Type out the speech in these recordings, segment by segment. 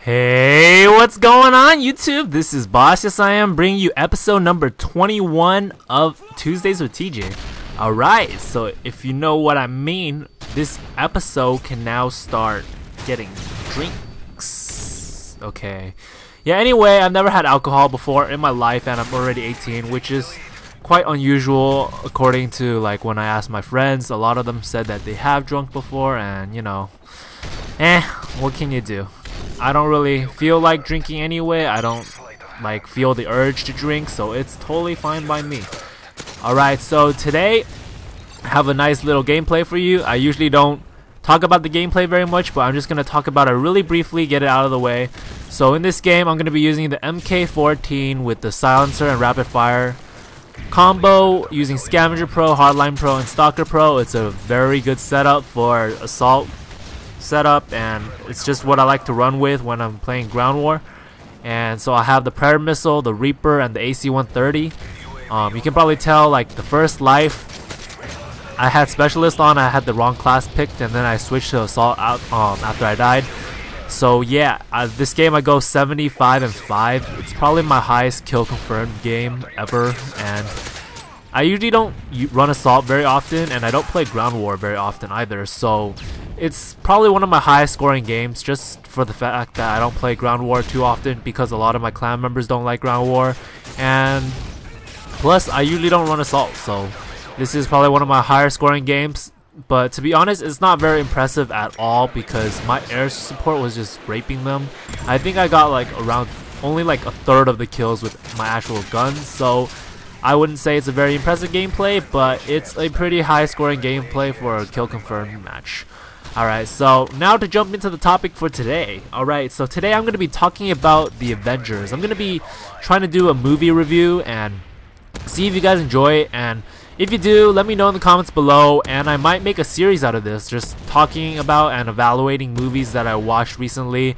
Hey, what's going on YouTube? This is Boss. Yes, I am bringing you episode number 21 of Tuesdays with TJ. Alright, so if you know what I mean, this episode can now start getting drinks. Okay. Yeah, anyway, I've never had alcohol before in my life and I'm already 18, which is quite unusual according to like when I asked my friends. A lot of them said that they have drunk before and you know, what can you do? I don't really feel like drinking anyway. I don't like feel the urge to drink, so it's totally fine by me. Alright, so today I have a nice little gameplay for you. I usually don't talk about the gameplay very much, but I'm just going to talk about it really briefly, get it out of the way. So in this game, I'm going to be using the MK14 with the silencer and rapid fire combo, using Scavenger Pro, Hardline Pro, and Stalker Pro. It's a very good setup for assault setup, and it's just what I like to run with when I'm playing ground war. And so I have the Predator missile, the Reaper, and the AC-130. You can probably tell like the first life I had specialist on, I had the wrong class picked, and then I switched to assault out after I died. So yeah, this game I go 75-5. It's probably my highest kill confirmed game ever, and I usually don't run assault very often, and I don't play ground war very often either. So it's probably one of my highest scoring games, just for the fact that I don't play ground war too often because a lot of my clan members don't like ground war, and plus I usually don't run assault. So this is probably one of my higher scoring games. But to be honest, it's not very impressive at all because my air support was just raping them. I think I got like around only like a third of the kills with my actual guns, so I wouldn't say it's a very impressive gameplay, but it's a pretty high scoring gameplay for a kill confirmed match. Alright, so now to jump into the topic for today. Alright, so today I'm going to be talking about the Avengers. I'm going to be trying to do a movie review and see if you guys enjoy it, and if you do, let me know in the comments below, and I might make a series out of this, just talking about and evaluating movies that I watched recently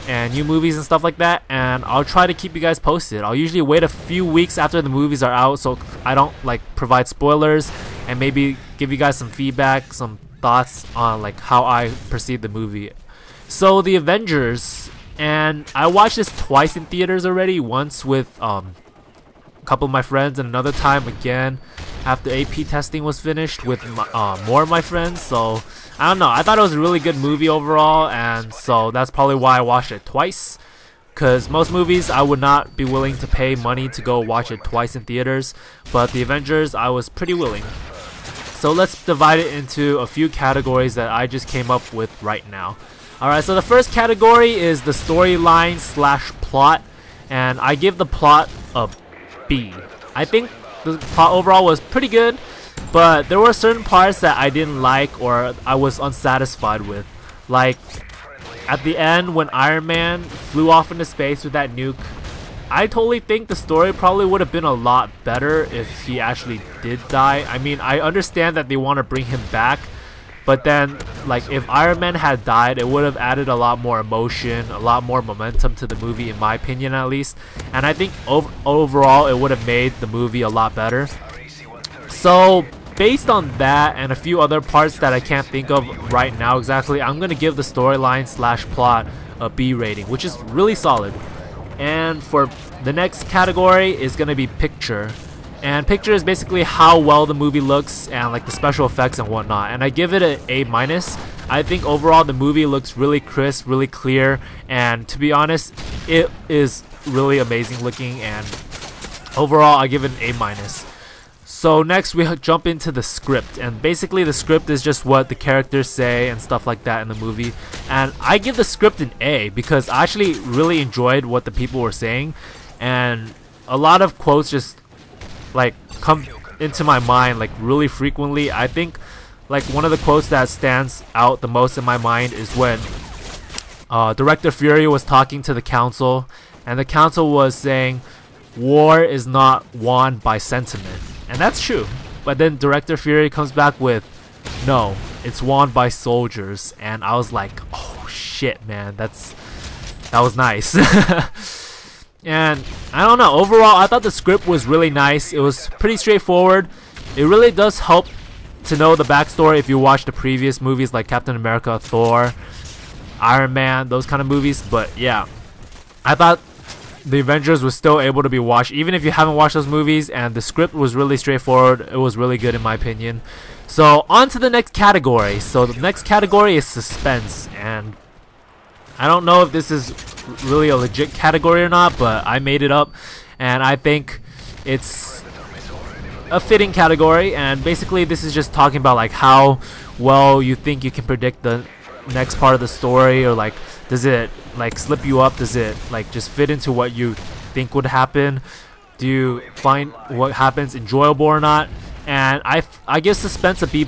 and new movies and stuff like that, and I'll try to keep you guys posted. I'll usually wait a few weeks after the movies are out so I don't like provide spoilers, and maybe give you guys some feedback, some thoughts on like how I perceive the movie. So the Avengers, and I watched this twice in theaters already, once with a couple of my friends and another time again after AP testing was finished with more of my friends. So I don't know, I thought it was a really good movie overall, and so that's probably why I watched it twice, because most movies I would not be willing to pay money to go watch it twice in theaters, but the Avengers I was pretty willing. So let's divide it into a few categories that I just came up with right now. Alright, so the first category is the storyline slash plot, and I give the plot a B. I think the plot overall was pretty good, but there were certain parts that I didn't like or I was unsatisfied with. Like at the end when Iron Man flew off into space with that nuke, I totally think the story probably would have been a lot better if he actually did die. I mean, I understand that they want to bring him back, but then like if Iron Man had died, it would have added a lot more emotion, a lot more momentum to the movie, in my opinion at least, and I think overall it would have made the movie a lot better. So based on that and a few other parts that I can't think of right now exactly, I'm gonna give the storyline slash plot a B rating, which is really solid. And for the next category is gonna be picture. And picture is basically how well the movie looks and like the special effects and whatnot, and I give it an A-. I think overall the movie looks really crisp, really clear, and to be honest, it is really amazing looking, and overall I give it an A-. So next we jump into the script, and basically the script is just what the characters say and stuff like that in the movie, and I give the script an A because I actually really enjoyed what the people were saying, and a lot of quotes just like come into my mind like really frequently. I think like one of the quotes that stands out the most in my mind is when Director Fury was talking to the council, and the council was saying war is not won by sentiment, and that's true, but then Director Fury comes back with no, it's won by soldiers, and I was like, oh shit man, that was nice. And I don't know, overall I thought the script was really nice. It was pretty straightforward. It really does help to know the backstory if you watch the previous movies like Captain America, Thor. Iron Man, those kind of movies. But yeah, I thought the Avengers was still able to be watched even if you haven't watched those movies, and the script was really straightforward. It was really good in my opinion. So on to the next category. So the next category is suspense, and I don't know if this is really a legit category or not, but I made it up, and I think it's a fitting category. And basically this is just talking about like how well you think you can predict the next part of the story, or like does it like slip you up, does it like just fit into what you think would happen, do you find what happens enjoyable or not. And I give suspense a B+.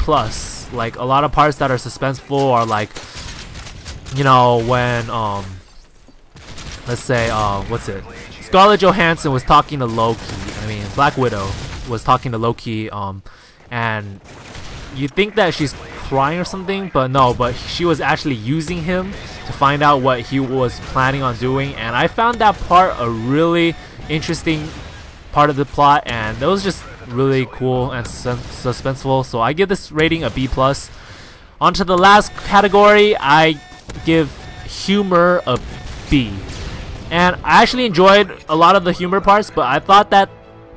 Like a lot of parts that are suspenseful are like, you know, when let's say what's it, Scarlett Johansson was talking to Loki, Black Widow was talking to Loki, and you think that she's crying or something, but no, but she was actually using him to find out what he was planning on doing. And I found that part a really interesting part of the plot, and that was just really cool and suspenseful. So I give this rating a B+. On to the last category, I give humor a B. And I actually enjoyed a lot of the humor parts, but I thought that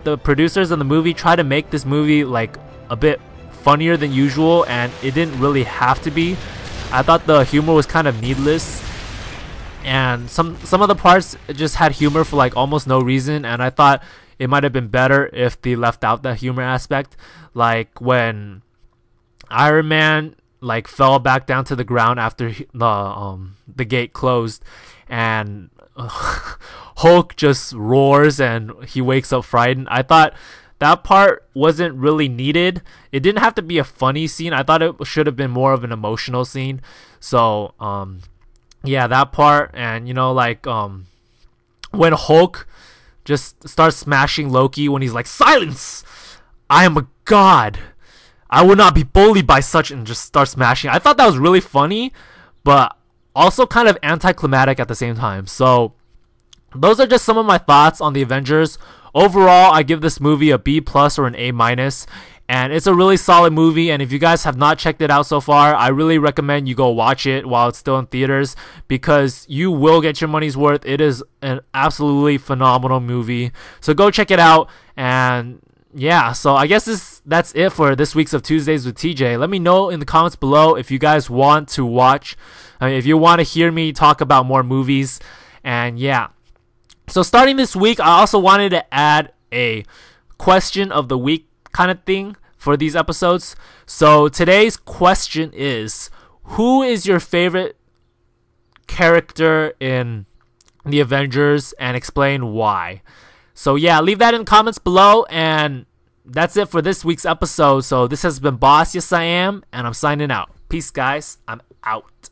the producers of the movie tried to make this movie like a bit funnier than usual, and it didn't really have to be. I thought the humor was kind of needless, and some of the parts just had humor for like almost no reason, and I thought it might have been better if they left out the humor aspect, like when Iron Man like fell back down to the ground after the gate closed, and Hulk just roars and he wakes up frightened. I thought that part wasn't really needed. It didn't have to be a funny scene. I thought it should have been more of an emotional scene. So yeah, that part. And you know, like when Hulk just starts smashing Loki, when he's like, silence, I am a god, I will not be bullied by such, and just starts smashing. I thought that was really funny, but also kind of anticlimactic at the same time. So those are just some of my thoughts on the Avengers. Overall, I give this movie a B+ or an A-, and it's a really solid movie. And if you guys have not checked it out so far, I really recommend you go watch it while it's still in theaters, because you will get your money's worth. It is an absolutely phenomenal movie, so go check it out. And yeah, so I guess that's it for this week's of Tuesdays with TJ. Let me know in the comments below if you guys want to watch, if you want to hear me talk about more movies. And yeah, so starting this week, I also wanted to add a question of the week kind of thing for these episodes. So today's question is, who is your favorite character in the Avengers, and explain why. So yeah, leave that in the comments below, and that's it for this week's episode. So this has been Boss Yes I Am, and I'm signing out. Peace guys, I'm out.